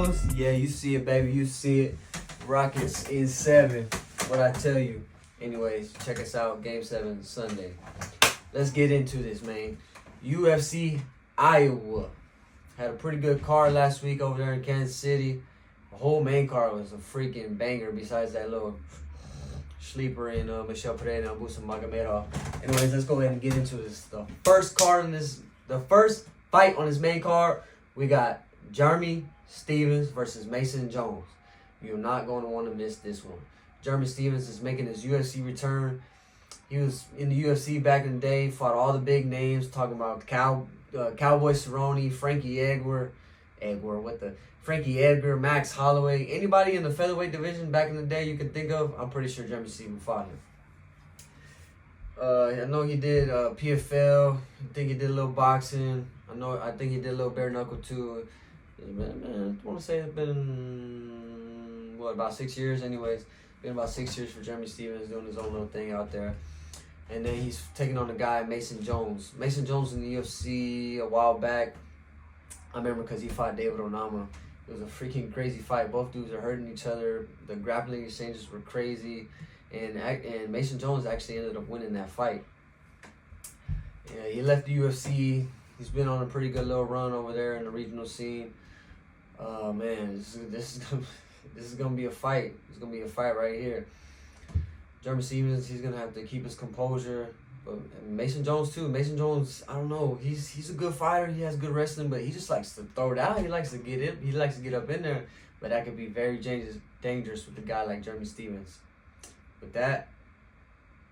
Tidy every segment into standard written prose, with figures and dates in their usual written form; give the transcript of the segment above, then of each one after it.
dogs. Yeah, you see it, baby. You see it. Rockets in 7. What I tell you. Anyways, check us out. Game 7 Sunday. Let's get into this, man. UFC Iowa. Had a pretty good card last week over there in Kansas City. The whole main card was a freaking banger besides that little sleeper in Michel Pereira and Abusa Magomedov. Anyways, let's go ahead and get into this. The first fight on this main card, we got Jeremy Stephens versus Mason Jones. You're not going to want to miss this one. Jeremy Stephens is making his UFC return. He was in the UFC back in the day, fought all the big names, talking about Cowboy Cerrone, Frankie Edgar, Max Holloway. Anybody in the featherweight division back in the day you can think of, I'm pretty sure Jeremy Stephens fought him. I know he did PFL. I think he did a little boxing. I think he did a little bare knuckle too. I want to say it's been about 6 years. Anyways, been about 6 years for Jeremy Stephens doing his own little thing out there. And then he's taking on the guy Mason Jones. Mason Jones in the UFC a while back. I remember because he fought David Onama. It was a freaking crazy fight. Both dudes are hurting each other. The grappling exchanges were crazy. And Mason Jones actually ended up winning that fight. Yeah, he left the UFC. He's been on a pretty good little run over there in the regional scene. Man, this is gonna be a fight. It's gonna be a fight right here. Jeremy Stephens, he's gonna have to keep his composure. But Mason Jones too. Mason Jones, I don't know. He's a good fighter. He has good wrestling, but he just likes to throw it out. He likes to get in. He likes to get up in there. But that could be very dangerous with a guy like Jeremy Stephens. With that,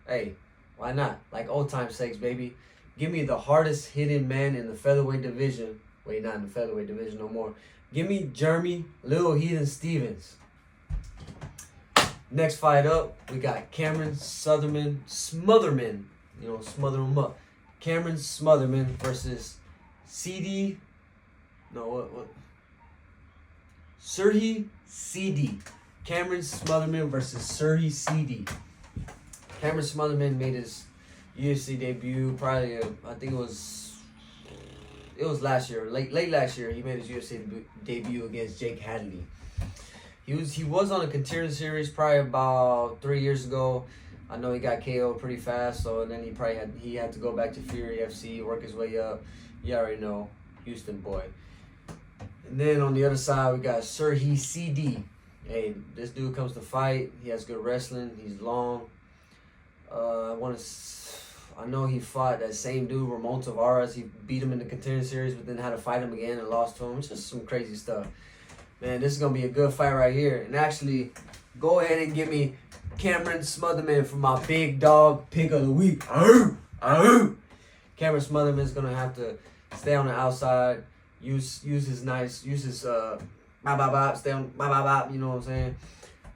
hey, why not? Like old time's sakes, baby. Give me the hardest hitting man in the featherweight division. Wait, not in the featherweight division no more. Give me Jeremy Little Heathen Stephens. Next fight up, we got Cameron Smotherman. You know, smother him up. Cameron Smotherman versus Serhi Cedi. Cameron Smotherman versus Serhi Cedi. Cameron Smotherman made his UFC debut probably, I think it was last year, late last year. He made his UFC debut against Jake Hadley. He was on a contender series probably about 3 years ago. I know he got KO'd pretty fast, so then he had to go back to Fury FC, work his way up. You already know, Houston boy. And then on the other side, we got Serhi Cedi. Hey, this dude comes to fight. He has good wrestling. He's long. I know he fought that same dude, Ramon Tavares. He beat him in the contender series, but then had to fight him again and lost to him. It's just some crazy stuff. Man, this is going to be a good fight right here. And actually, go ahead and give me Cameron Smotherman for my big dog pick of the week. Cameron Smotherman is going to have to stay on the outside, use his stay on bop, you know what I'm saying?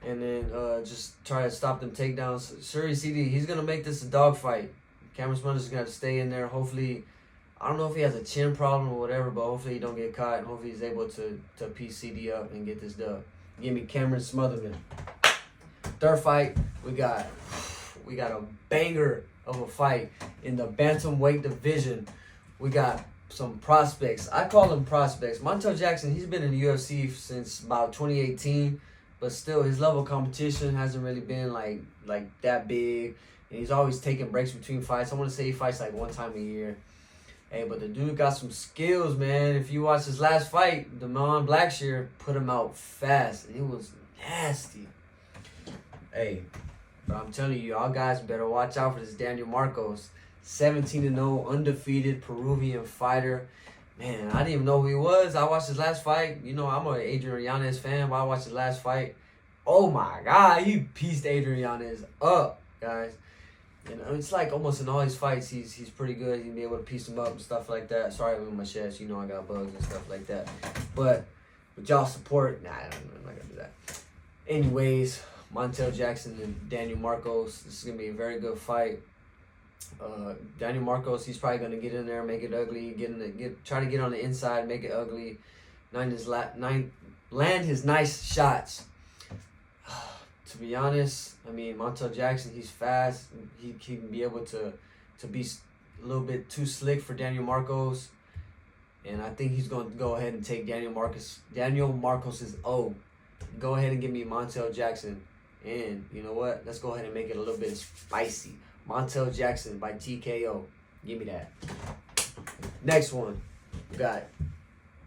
And then just try to stop them takedowns. Serhi Cedi, he's going to make this a dog fight. Cameron Smotherman is going to have to stay in there. Hopefully, I don't know if he has a chin problem or whatever, but hopefully he don't get caught. And hopefully he's able to piece CD up and get this dub. Give me Cameron Smotherman. Third fight, we got a banger of a fight in the bantamweight division. We got some prospects. I call them prospects. Montel Jackson, he's been in the UFC since about 2018, but still his level of competition hasn't really been like that big. And he's always taking breaks between fights. I want to say he fights like one time a year. Hey, but the dude got some skills, man. If you watch his last fight, Damon Blackshear put him out fast. And it was nasty. Hey, but I'm telling you, y'all guys better watch out for this Daniel Marcos. 17-0, undefeated Peruvian fighter. Man, I didn't even know who he was. I watched his last fight. You know, I'm an Adrian Yanez fan, but I watched his last fight. Oh, my God. He pieced Adrian Yanez up, guys. You know, it's like almost in all his fights, he's pretty good. He can be able to piece them up and stuff like that. Sorry with my chest, you know I got bugs and stuff like that. But with y'all support, I'm not gonna do that. Anyways, Montel Jackson and Daniel Marcos. This is gonna be a very good fight. Daniel Marcos, he's probably gonna get in there, make it ugly, try to get on the inside, make it ugly, land his nice shots. To be honest, I mean, Montel Jackson, he's fast. He can be able to be a little bit too slick for Daniel Marcos. And I think he's going to go ahead and take Daniel Marcos's O. Go ahead and give me Montel Jackson. And you know what? Let's go ahead and make it a little bit spicy. Montel Jackson by TKO. Give me that. Next one. We got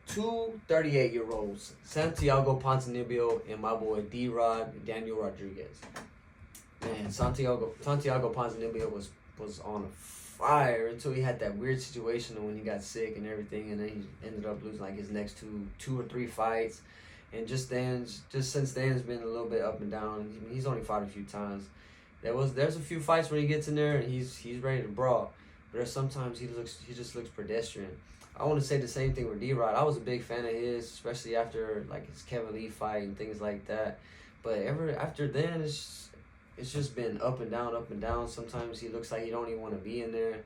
two 38-year-olds. Santiago Ponzinibbio and my boy D-Rod, Daniel Rodriguez. Man, Santiago Ponzinibbio was on fire until he had that weird situation when he got sick and everything, and then he ended up losing like his next two or three fights. And just since then, it's been a little bit up and down. He's only fought a few times. There's a few fights where he gets in there and he's ready to brawl. But there's sometimes he just looks pedestrian. I want to say the same thing with D-Rod. I was a big fan of his, especially after like his Kevin Lee fight and things like that. But after then, it's just been up and down, up and down. Sometimes he looks like he don't even want to be in there.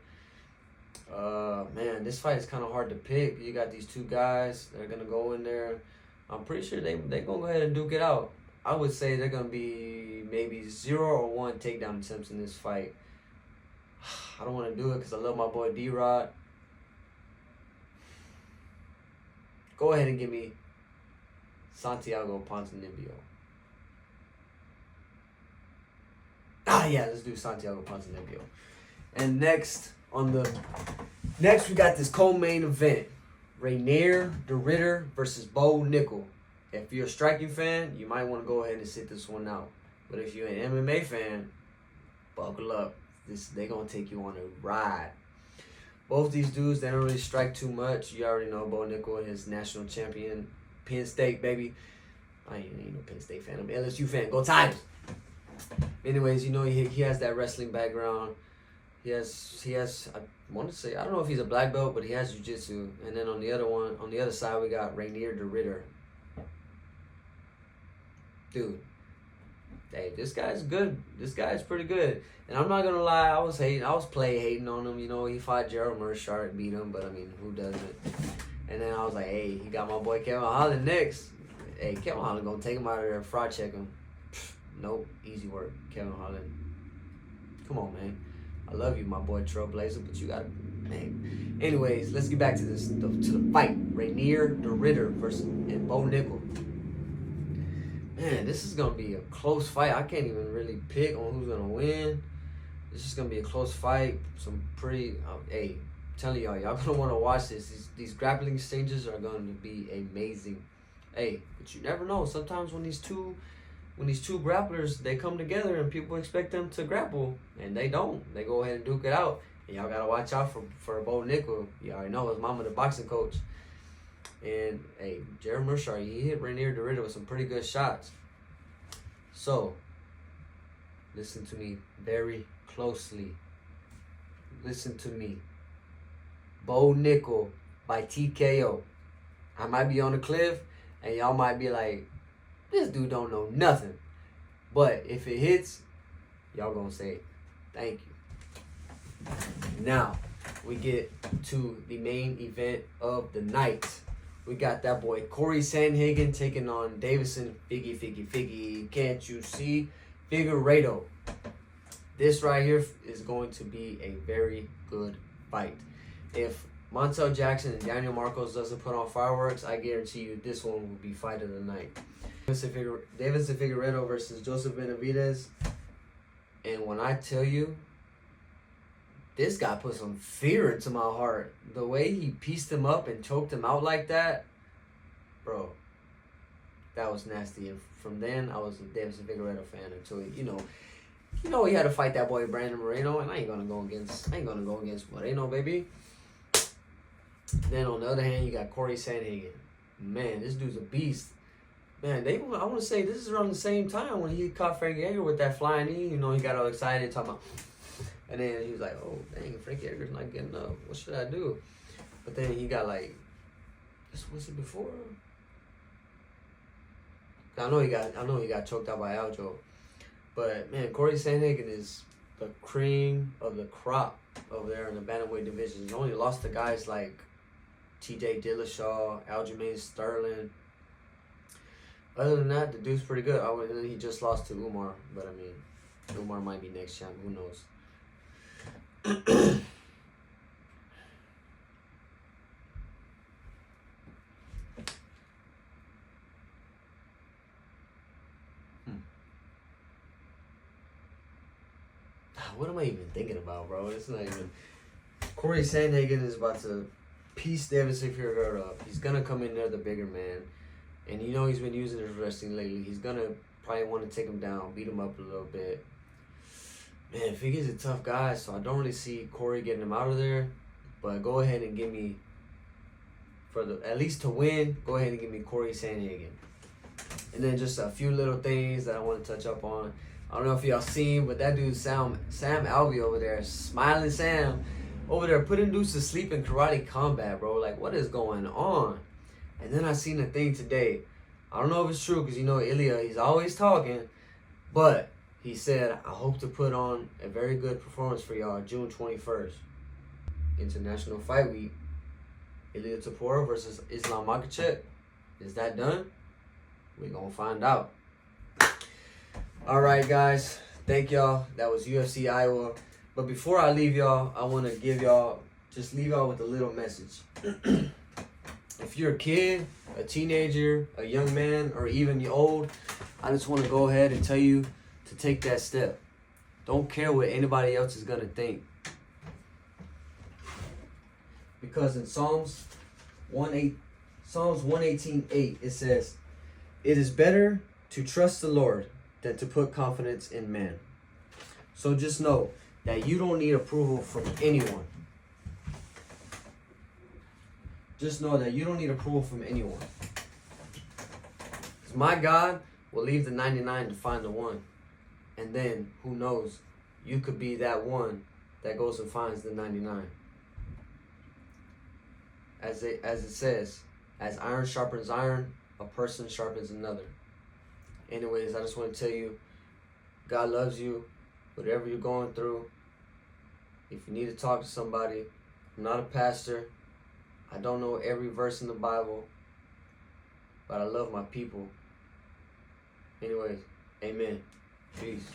Man, this fight is kind of hard to pick. You got these two guys that are gonna go in there. I'm pretty sure they're gonna go ahead and duke it out. I would say they're gonna be maybe 0 or 1 takedown attempts in this fight. I don't want to do it because I love my boy D-Rod. Go ahead and give me Santiago Ponzinibbio. Yeah, let's do Santiago Ponzinibbio. And next we got this co-main event. Reinier de Ridder versus Bo Nickel. If you're a striking fan, you might want to go ahead and sit this one out. But if you're an MMA fan, buckle up. They're going to take you on a ride. Both these dudes, they don't really strike too much. You already know Bo Nickel is national champion. Penn State, baby. I ain't no Penn State fan. I'm an LSU fan. Go Tigers! Anyways, you know, he has that wrestling background. He has I want to say, I don't know if he's a black belt, but he has jiu-jitsu. And then on the other side, we got Reinier de Ridder. Dude, hey, this guy's good. This guy's pretty good. And I'm not gonna lie, I was hating on him. You know, he fought Gerald Mearshart and beat him, but I mean, who doesn't? And then I was like, hey, he got my boy Kevin Holland next. Hey, Kevin Holland gonna take him out of there and fraud check him. Nope, easy work, Kevin Holland. Come on, man. I love you, my boy Trailblazer, but you gotta, man. Anyways, let's get back to the fight. Reinier de Ridder versus Bo Nickel. Man, this is gonna be a close fight. I can't even really pick on who's gonna win. This is gonna be a close fight. Some pretty, hey, I'm telling y'all gonna want to watch this. These grappling exchanges are going to be amazing. Hey, but you never know. Sometimes when these two grapplers, they come together and people expect them to grapple, and they don't. They go ahead and duke it out. And y'all gotta watch out for Bo Nickel. You already know his mama the boxing coach. And hey, Gerald Mearshart, he hit Reinier de Ridder with some pretty good shots. So, listen to me very closely. Listen to me. Bo Nickel by TKO. I might be on the cliff, and y'all might be like, this dude don't know nothing. But if it hits, y'all gonna say, thank you. Now, we get to the main event of the night. We got that boy Corey Sandhagen taking on Davison Figgy. Can't you see? Figueiredo. This right here is going to be a very good fight. If Montel Jackson and Daniel Marcos doesn't put on fireworks, I guarantee you this one will be fight of the night. Davison Figueiredo versus Joseph Benavidez. And when I tell you, this guy put some fear into my heart. The way he pieced him up and choked him out like that, bro, that was nasty. And from then, I was a Davison Figueiredo fan until, you know, he had to fight that boy Brandon Moreno, and I ain't gonna go against Moreno, baby. Then on the other hand, you got Corey Sandhagen. Man, this dude's a beast. Man, I want to say this is around the same time when he caught Frankie Edgar with that flying knee. You know, he got all excited talking about. And then he was like, oh, dang, Frankie Edgar's not getting up. What should I do? But then he got like, was it before? I know he got choked out by Aljo. But, man, Corey Sandhagen is the cream of the crop over there in the bantamweight division. He only lost to guys like TJ Dillashaw, Aljamain Sterling. Other than that, the dude's pretty good. He just lost to Umar. But, I mean, Umar might be next champ. Who knows? what am I even thinking about, bro? It's not even. Corey Sandhagen is about to piece Deiveson Figueroa up. He's gonna come in there the bigger man, and you know he's been using his wrestling lately. He's gonna probably want to take him down, beat him up a little bit. Man, Figue's a tough guy, so I don't really see Corey getting him out of there. But go ahead and give me, for the at least to win, go ahead and give me Corey Sandhagen. And then just a few little things that I want to touch up on. I don't know if y'all seen, but that dude Sam Alvey over there, Smiling Sam, over there putting dudes to sleep in karate combat, bro. Like, what is going on? And then I seen a thing today. I don't know if it's true, because you know Ilia, he's always talking. But he said, I hope to put on a very good performance for y'all June 21st. International Fight Week. Ilia Topuria versus Islam Makhachev. Is that done? We're going to find out. Alright, guys. Thank y'all. That was UFC Iowa. But before I leave y'all, I want to leave y'all with a little message. If you're a kid, a teenager, a young man, or even old, I just want to go ahead and tell you to take that step. Don't care what anybody else is going to think. Because in Psalms 118:8, it says, "It is better to trust the Lord than to put confidence in man." So just know that you don't need approval from anyone. Just know that you don't need approval from anyone. Because my God will leave the 99 to find the one. And then, who knows, you could be that one that goes and finds the 99. As it says, as iron sharpens iron, a person sharpens another. Anyways, I just want to tell you, God loves you, whatever you're going through. If you need to talk to somebody, I'm not a pastor. I don't know every verse in the Bible, but I love my people. Anyways, amen. Peace.